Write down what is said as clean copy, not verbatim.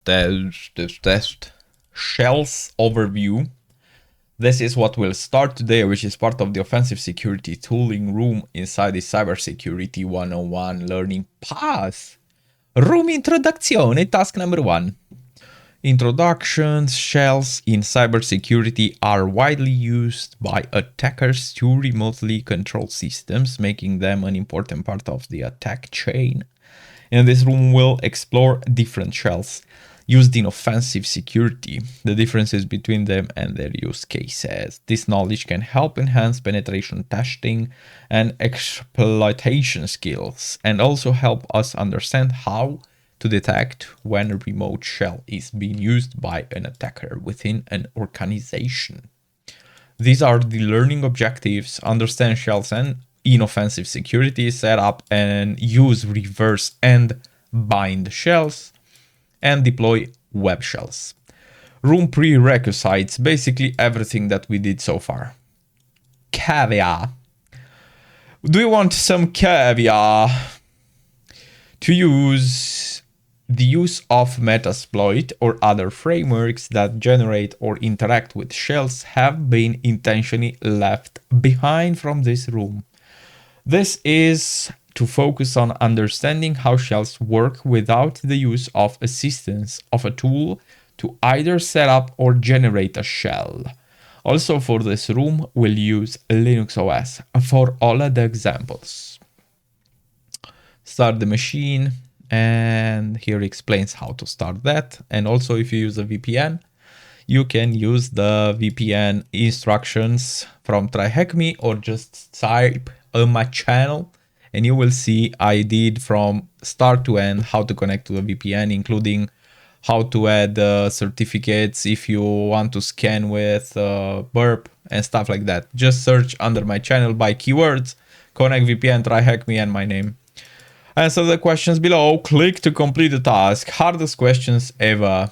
Test shells overview. This is what we'll start today, which is part of the offensive security tooling room inside the cybersecurity 101 learning path. Room introduction, task number 1. Introductions. Shells in cybersecurity are widely used by attackers to remotely control systems, making them an important part of the attack chain. In this room, we'll explore different shells used in offensive security, the differences between them and their use cases. This knowledge can help enhance penetration testing and exploitation skills, and also help us understand how to detect when a remote shell is being used by an attacker within an organization. These are the learning objectives: understand shells and in offensive security, set up and use reverse and bind shells, and deploy web shells. Room prerequisites, basically everything that we did so far. Caveat. Do you want some caveat? To use the use of Metasploit or other frameworks that generate or interact with shells have been intentionally left behind from this room. This is to focus on understanding how shells work without the use of assistance of a tool to either set up or generate a shell. Also for this room, we'll use Linux OS for all of the examples. Start the machine, and here explains how to start that. And also if you use a VPN, you can use the VPN instructions from TryHackMe, or just type on my channel and you will see I did from start to end how to connect to a VPN, including how to add certificates if you want to scan with burp and stuff like that. Just search under my channel by keywords, connect VPN, TryHackMe, and my name. Answer the questions below. Click to complete the task. Hardest questions ever.